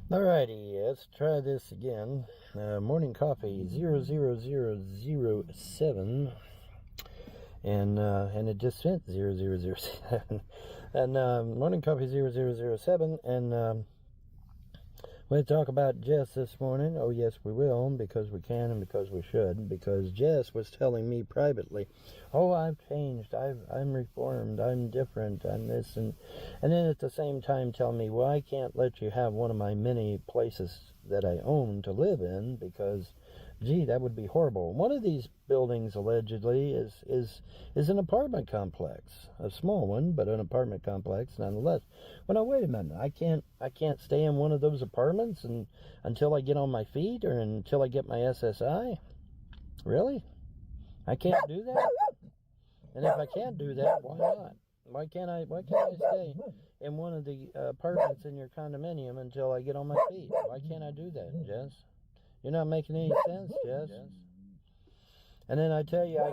Alrighty, let's try this again. Morning coffee 00007, and it just sent 0007, and morning coffee 0007, and we'll talk about Jess this morning. Oh yes, we will, because we can and because we should. Because Jess was telling me privately, "Oh, I've changed. I'm reformed. I'm different. I'm this," and then at the same time telling me, "Well, I can't let you have one of my many places that I own to live in because, gee, that would be horrible." One of these buildings allegedly is an apartment complex, a small one, but an apartment complex nonetheless. Well, now wait a minute. I can't stay in one of those apartments until I get on my feet or until I get my SSI. Really? I can't do that? And if I can't do that, why not? Why can't I stay in one of the apartments in your condominium until I get on my feet? Why can't I do that, Jess? You're not making any sense, Jess. And then I tell you, I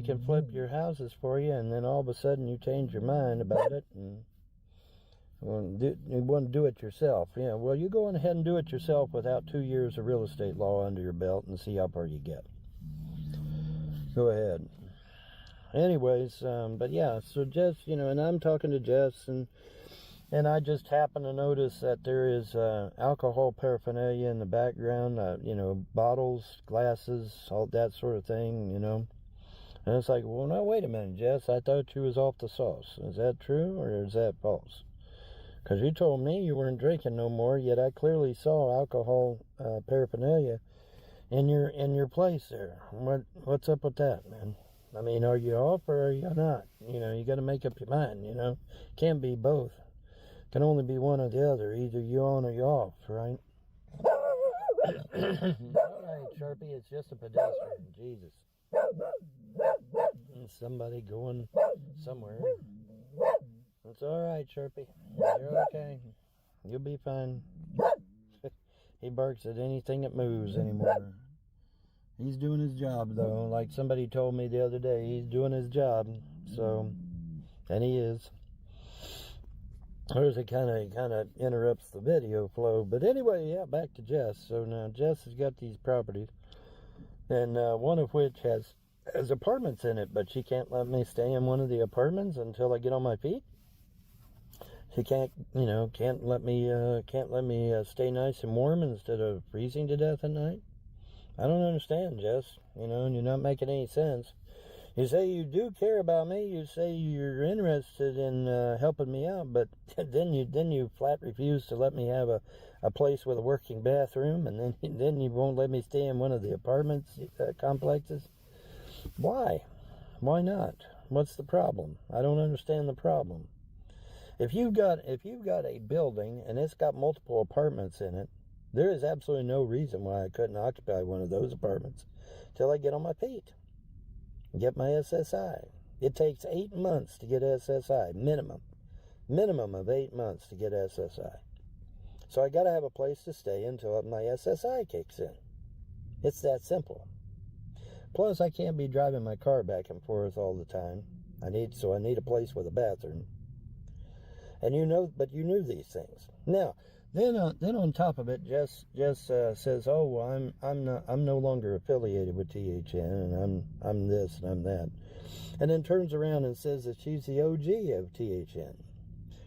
can flip your houses for you, and then all of a sudden you change your mind about it, and you want to do it yourself. Yeah, well, you go on ahead and do it yourself without 2 years of real estate law under your belt and see how far you get. Go ahead. Anyways, but yeah, so Jess, and I'm talking to Jess, and I just happen to notice that there is alcohol paraphernalia in the background, bottles, glasses, all that sort of thing, And it's like, well, no, wait a minute, Jess, I thought you was off the sauce. Is that true or is that false? Because you told me you weren't drinking no more, yet I clearly saw alcohol paraphernalia in your place there. What's up with that, man? I mean, are you off or are you not? You got to make up your mind, Can't be both. Can only be one or the other. Either you on or you off, right? Alright, Sharpie, it's just a pedestrian. Jesus. Somebody going somewhere. It's alright, Sharpie. You're okay. You'll be fine. He barks at anything that moves anymore. He's doing his job, though. Like somebody told me the other day, he's doing his job. So, and he is. It kind of interrupts the video flow. But anyway, yeah, back to Jess. So now Jess has got these properties, and one of which has apartments in it, but she can't let me stay in one of the apartments until I get on my feet. She can't let me stay nice and warm instead of freezing to death at night. I don't understand, Jess. And you're not making any sense. You say you do care about me. You say you're interested in helping me out, but then you flat refuse to let me have a place with a working bathroom, and then you won't let me stay in one of the apartments complexes. Why? Why not? What's the problem? I don't understand the problem. If you've got a building and it's got multiple apartments in it, there is absolutely no reason why I couldn't occupy one of those apartments till I get on my feet. Get my SSI. It takes 8 months to get SSI, minimum of 8 months to get SSI. So I got to have a place to stay until my SSI kicks in. It's that simple. Plus, I can't be driving my car back and forth all the time. I need a place with a bathroom. And you knew these things. Now, then on top of it, Jess says, "Oh, well, I'm no longer affiliated with THN, and I'm this and I'm that," and then turns around and says that she's the OG of THN.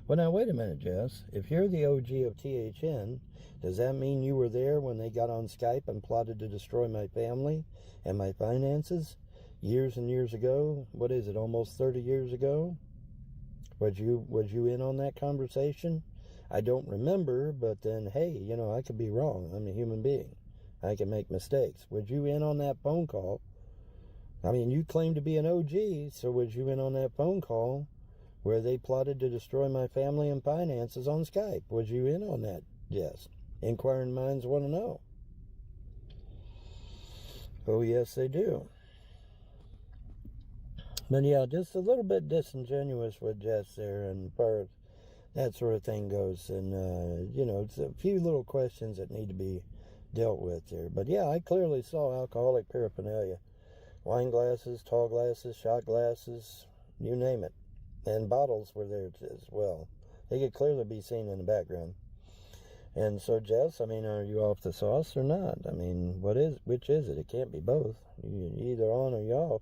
Well, now wait a minute, Jess. If you're the OG of THN, does that mean you were there when they got on Skype and plotted to destroy my family and my finances years and years ago? What is it? Almost 30 years ago? Was you in on that conversation? I don't remember, but then, hey, I could be wrong. I'm a human being. I can make mistakes. Was you in on that phone call? I mean, you claim to be an OG, so was you in on that phone call where they plotted to destroy my family and finances on Skype? Was you in on that? Yes. Inquiring minds want to know. Oh, yes, they do. But yeah, just a little bit disingenuous with Jess there, and far as that sort of thing goes. And, it's a few little questions that need to be dealt with there. But yeah, I clearly saw alcoholic paraphernalia. Wine glasses, tall glasses, shot glasses, you name it. And bottles were there as well. They could clearly be seen in the background. And so, Jess, I mean, are you off the sauce or not? I mean, which is it? It can't be both. You're either on or you're off.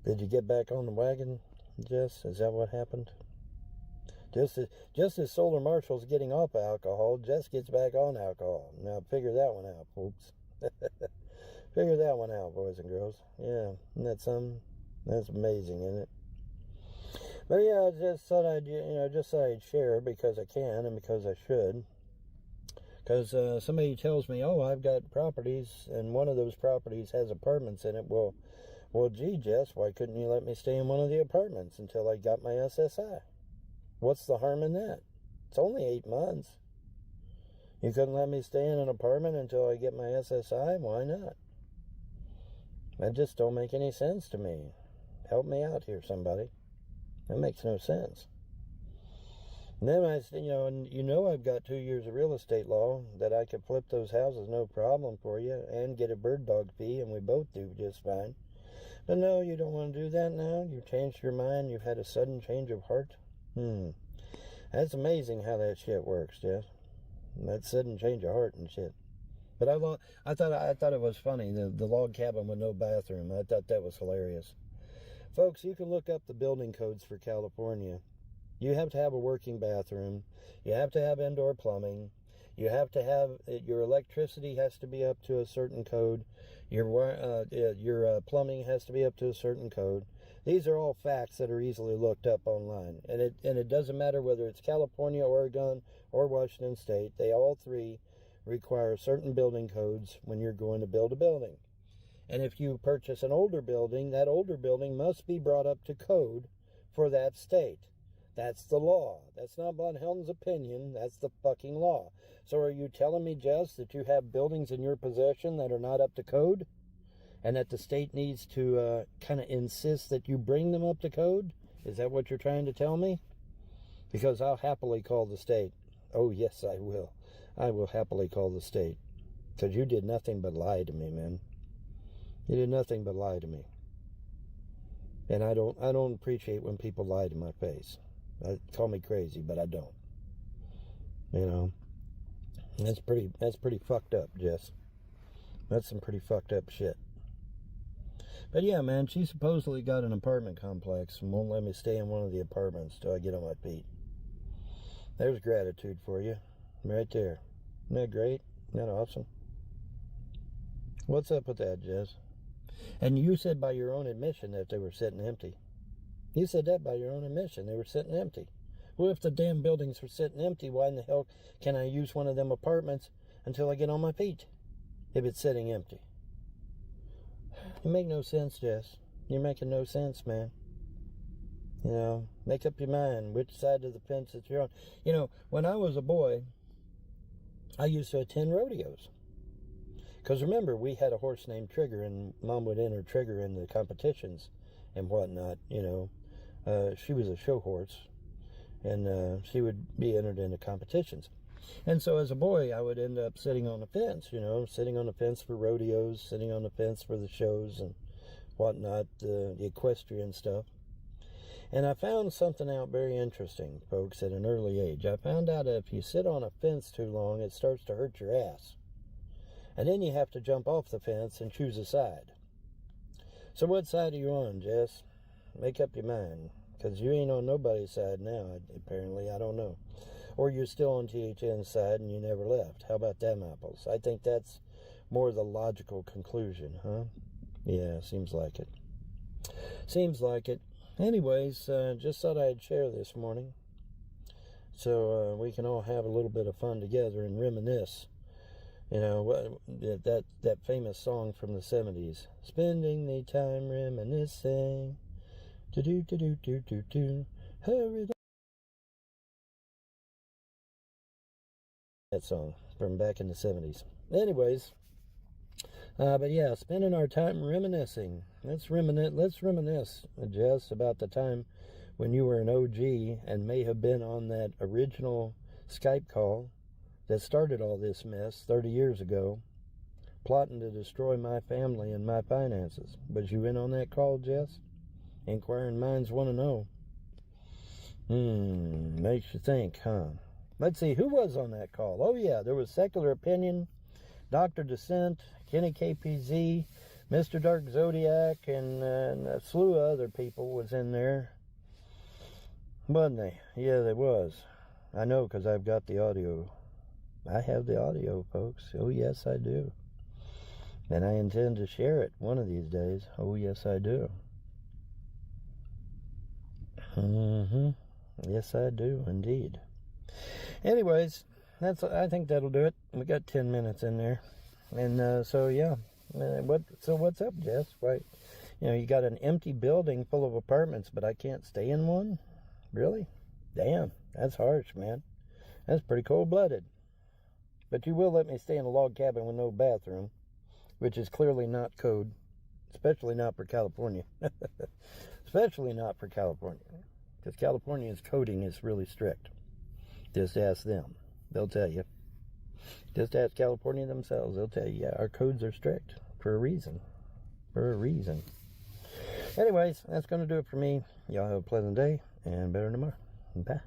Did you get back on the wagon, Jess? Is that what happened? Just as Solar Marshall's getting off alcohol, Jess gets back on alcohol. Now, figure that one out, folks. Figure that one out, boys and girls. Yeah, isn't that something? That's amazing, isn't it? But yeah, I just thought I'd share because I can and because I should. Because somebody tells me, oh, I've got properties, and one of those properties has apartments in it. Well, gee, Jess, why couldn't you let me stay in one of the apartments until I got my SSI? What's the harm in that? It's only 8 months. You couldn't let me stay in an apartment until I get my SSI? Why not? That just don't make any sense to me. Help me out here, somebody. That makes no sense. And then I've got 2 years of real estate law that I could flip those houses no problem for you and get a bird dog fee, and we both do just fine. But no, you don't want to do that now? You've changed your mind? You've had a sudden change of heart? That's amazing how that shit works, Jeff. That sudden change of heart and shit. But I thought it was funny, the log cabin with no bathroom. I thought that was hilarious. Folks, you can look up the building codes for California. You have to have a working bathroom. You have to have indoor plumbing. You have to have, your electricity has to be up to a certain code. Your plumbing has to be up to a certain code. These are all facts that are easily looked up online. And it doesn't matter whether it's California, Oregon, or Washington State. They all three require certain building codes when you're going to build a building. And if you purchase an older building, that older building must be brought up to code for that state. That's the law. That's not Von Helton's opinion. That's the fucking law. So are you telling me, Jess, that you have buildings in your possession that are not up to code? And that the state needs to kind of insist that you bring them up to code? Is that what you're trying to tell me? Because I'll happily call the state. Oh, yes, I will. I will happily call the state. Because you did nothing but lie to me, man. You did nothing but lie to me. And I don't appreciate when people lie to my face. Call me crazy, but I don't. You know, that's pretty fucked up, Jess. That's some pretty fucked up shit. But yeah, man, she supposedly got an apartment complex and won't let me stay in one of the apartments till I get on my feet. There's gratitude for you, right there. Isn't that great? Isn't that awesome? What's up with that, Jess? And you said by your own admission that they were sitting empty. You said that by your own admission. They were sitting empty. Well, if the damn buildings were sitting empty, why in the hell can I use one of them apartments until I get on my feet? If it's sitting empty. You make no sense, Jess. You're making no sense, man. You know, make up your mind which side of the fence that you're on. You know, when I was a boy, I used to attend rodeos. Because remember, we had a horse named Trigger, and Mom would enter Trigger in the competitions and whatnot, you know. She was a show horse, and she would be entered into competitions. And so as a boy, I would end up sitting on the fence, you know, sitting on the fence for rodeos, sitting on the fence for the shows and whatnot, the equestrian stuff. And I found something out very interesting, folks, at an early age. I found out that if you sit on a fence too long, it starts to hurt your ass. And then you have to jump off the fence and choose a side. So what side are you on, Jess? Make up your mind. Because you ain't on nobody's side now, apparently. I don't know. Or you're still on THN's side and you never left. How about them apples? I think that's more the logical conclusion, huh? Yeah, seems like it. Seems like it. Anyways, just thought I'd share this morning. So we can all have a little bit of fun together and reminisce. You know, that famous song from the 70s. Spending the time reminiscing. Do-do-do-do-do-do-do. Hurry. That song from back in the 70s. Anyways, but yeah, spending our time reminiscing. Let's reminisce, Jess, about the time when you were an OG and may have been on that original Skype call that started all this mess 30 years ago, plotting to destroy my family and my finances. Was you in on that call, Jess? Inquiring minds want to know. Makes you think, huh? Let's see, who was on that call? Oh, yeah, there was Secular Opinion, Dr. Dissent, Kenny KPZ, Mr. Dark Zodiac, and a slew of other people was in there. Wasn't they? Yeah, they was. I know, because I've got the audio. I have the audio, folks. Oh, yes, I do. And I intend to share it one of these days. Oh, yes, I do. Yes, I do, indeed. Anyways, I think that'll do it. We got 10 minutes in there. And so, yeah. What's up, Jess? Why, you got an empty building full of apartments, but I can't stay in one? Really? Damn, that's harsh, man. That's pretty cold-blooded. But you will let me stay in a log cabin with no bathroom, which is clearly not code, especially not for California. Especially not for California, because California's coding is really strict. Just ask them. They'll tell you. Just ask California themselves. They'll tell you, yeah, our codes are strict for a reason. For a reason. Anyways, that's going to do it for me. Y'all have a pleasant day, and better tomorrow. Bye.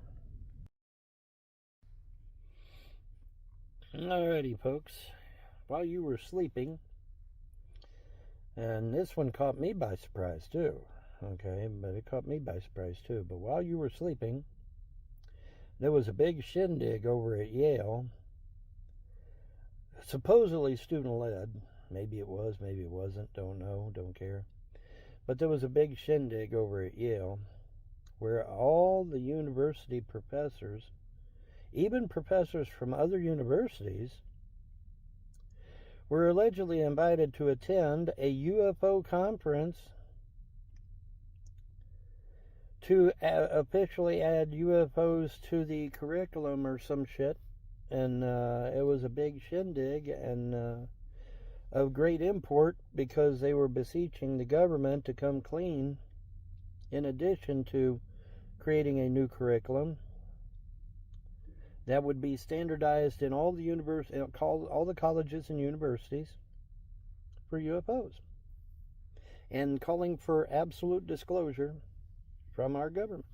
Alrighty, folks. While you were sleeping, and this one caught me by surprise, too. Okay, but it caught me by surprise, too. But while you were sleeping, there was a big shindig over at Yale, supposedly student-led. Maybe it was, maybe it wasn't, don't know, don't care. But there was a big shindig over at Yale where all the university professors, even professors from other universities, were allegedly invited to attend a UFO conference to officially add UFOs to the curriculum or some shit. And it was a big shindig and of great import because they were beseeching the government to come clean in addition to creating a new curriculum that would be standardized in all the all the colleges and universities for UFOs, and calling for absolute disclosure from our government.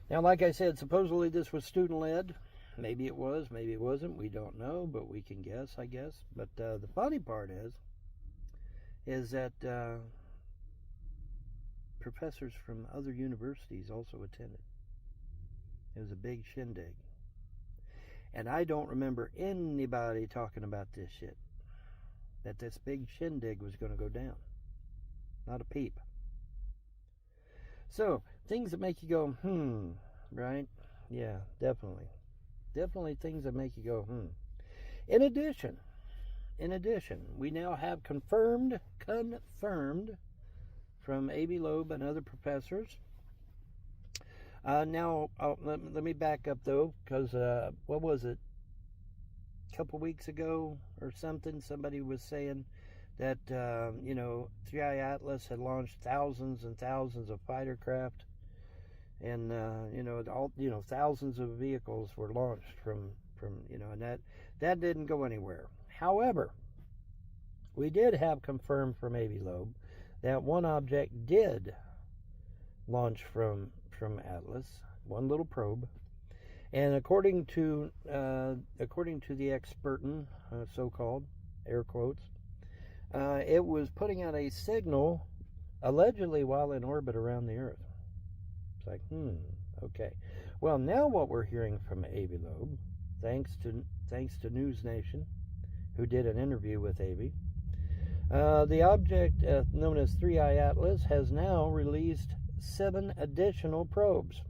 Now, like I said, supposedly this was student-led. Maybe it was, maybe it wasn't. We don't know, but we can guess, I guess. But the funny part is that professors from other universities also attended. It was a big shindig. And I don't remember anybody talking about this shit. That this big shindig was going to go down. Not a peep. So, things that make you go, right? Yeah, definitely. Definitely things that make you go, In addition, we now have confirmed from A.B. Loeb and other professors. Now, let me back up, though, because, what was it? A couple weeks ago or something, somebody was saying that, 3i Atlas had launched thousands and thousands of fighter craft. And, thousands of vehicles were launched from and that didn't go anywhere. However, we did have confirmed from A.B. Loeb that one object did launch from Atlas, one little probe, and according to the expertin, so-called air quotes, it was putting out a signal allegedly while in orbit around the Earth. It's like, okay. Well, now what we're hearing from A.B. Loeb, thanks to News Nation, who did an interview with A.B., the object known as 3i Atlas has now released 7 additional probes.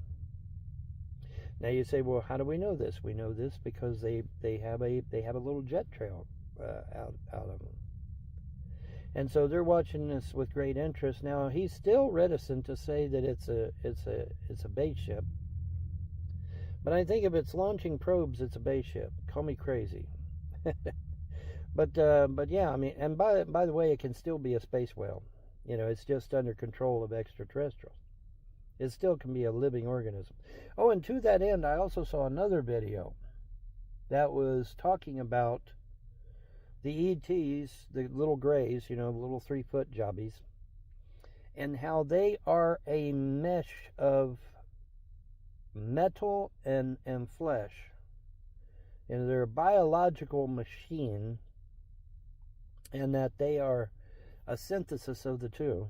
Now you say, well, how do we know this? We know this because they have a little jet trail out of them. And so they're watching this with great interest. Now, he's still reticent to say that it's a base ship. But I think if it's launching probes, it's a base ship. Call me crazy. But yeah, I mean, and by the way, it can still be a space whale. It's just under control of extraterrestrials. It still can be a living organism. Oh, and to that end, I also saw another video that was talking about the ETs, the little grays, the little 3-foot jobbies, and how they are a mesh of metal and flesh. And they're a biological machine, and that they are a synthesis of the two.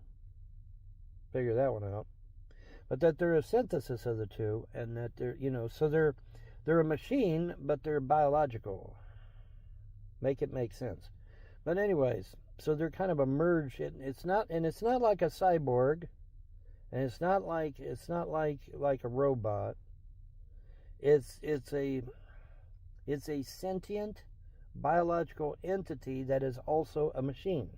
Figure that one out. But that they're a synthesis of the two, and that they're, so they're a machine, but they're biological. Make it make sense. But anyways, so they're kind of a merge. It's not like a cyborg, and it's not like a robot. It's a sentient biological entity that is also a machine.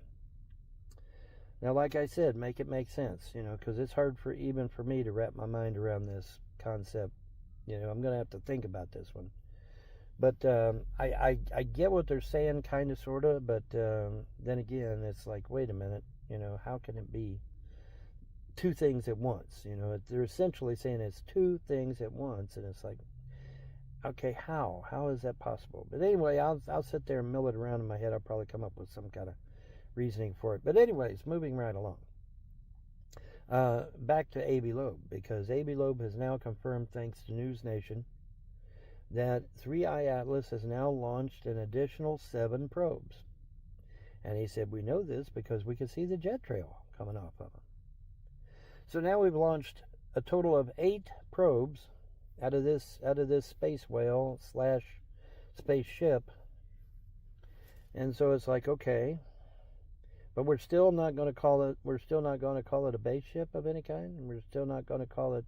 Now, like I said, make it make sense, because it's hard even for me to wrap my mind around this concept. I'm going to have to think about this one. But I get what they're saying, kind of, sort of, but then again, it's like, wait a minute, how can it be two things at once? They're essentially saying it's two things at once, and it's like, okay, how? How is that possible? But anyway, I'll sit there and mill it around in my head. I'll probably come up with some kind of reasoning for it. But anyways, moving right along. Back to A.B. Loeb, because A.B. Loeb has now confirmed, thanks to News Nation, that 3i Atlas has now launched an additional 7 probes. And he said, we know this because we can see the jet trail coming off of them. So now we've launched a total of 8 probes out of this space whale / spaceship. And so it's like, okay, but we're still not going to call it a base ship of any kind, and we're still not going to call it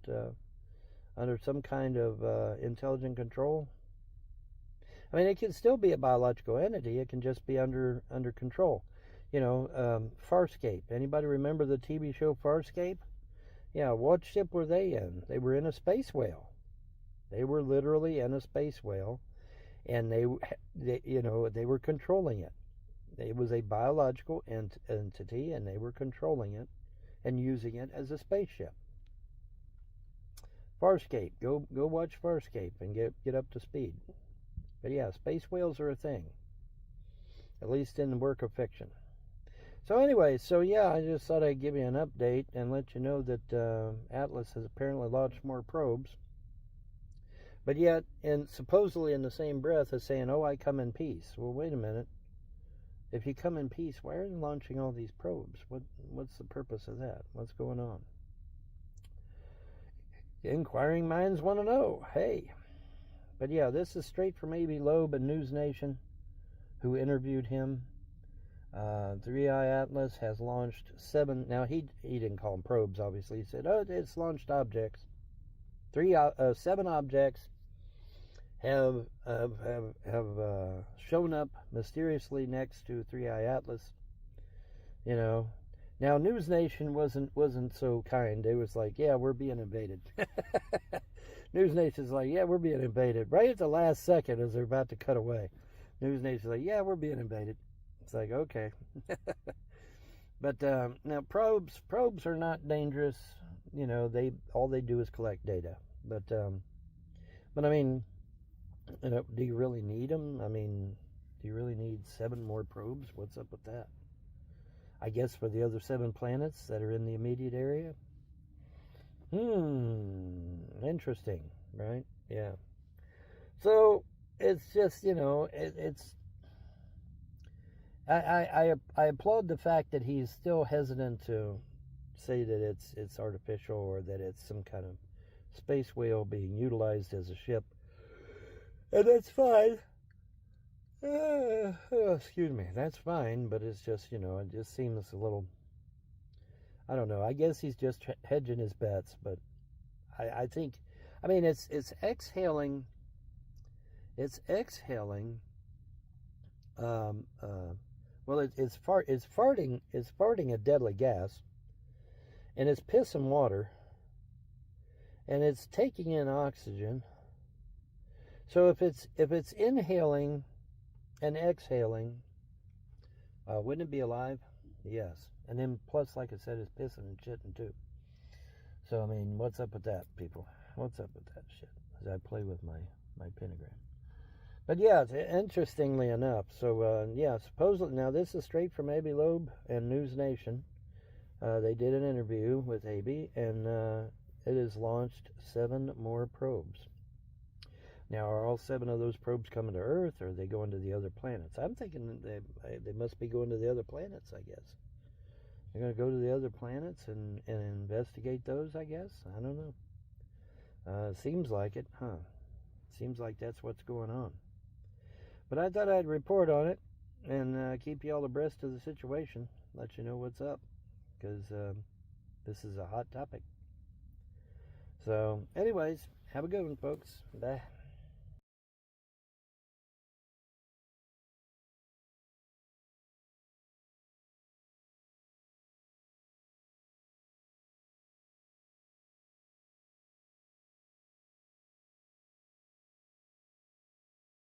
under some kind of intelligent control. I mean, it can still be a biological entity. It can just be under control. Farscape. Anybody remember the TV show Farscape? Yeah, what ship were they in? They were in a space whale. They were literally in a space whale, and they were controlling it. It was a biological entity, and they were controlling it and using it as a spaceship. Farscape. Go watch Farscape and get up to speed. But yeah, space whales are a thing, at least in the work of fiction. So anyway, I just thought I'd give you an update and let you know that Atlas has apparently launched more probes. But yet, and supposedly in the same breath as saying, oh, I come in peace. Well, wait a minute. If you come in peace, why are you launching all these probes? What's the purpose of that? What's going on? Inquiring minds want to know. Hey. But yeah, this is straight from A.B. Loeb and News Nation, who interviewed him. 3i Atlas has launched 7. Now, he didn't call them probes, obviously. He said, oh, it's launched objects. 7 objects have shown up mysteriously next to 3i Atlas. Now News Nation wasn't so kind. They was like, yeah, we're being invaded. News Nation's like, yeah, we're being invaded. Right at the last second, as they're about to cut away, News Nation's like, yeah, we're being invaded. It's like, okay. But now probes are not dangerous. All they do is collect data. But I mean, do you really need them? I mean, do you really need 7 more probes? What's up with that? I guess for the other 7 planets that are in the immediate area. Interesting, right? Yeah. So it's just, it's. I applaud the fact that he's still hesitant to say that it's artificial, or that it's some kind of space whale being utilized as a ship. And that's fine. Excuse me. That's fine, but it's just, it just seems a little, I don't know. I guess he's just hedging his bets, but I think, I mean, it's exhaling. It's exhaling. Well, it's farting a deadly gas, and it's piss and water, and it's taking in oxygen. So if it's inhaling and exhaling, wouldn't it be alive? Yes. And then plus, like I said, it's pissing and shitting too. So I mean, what's up with that, people? What's up with that shit? As I play with my pentagram. But yeah, interestingly enough, so supposedly, now this is straight from A.B. Loeb and News Nation. They did an interview with A.B., and it has launched 7 more probes. Now, are all 7 of those probes coming to Earth, or are they going to the other planets? I'm thinking they must be going to the other planets, I guess. They're going to go to the other planets and investigate those, I guess. I don't know. Seems like it, huh? Seems like that's what's going on. But I thought I'd report on it and keep you all abreast of the situation, let you know what's up, because this is a hot topic. So, anyways, have a good one, folks. Bye.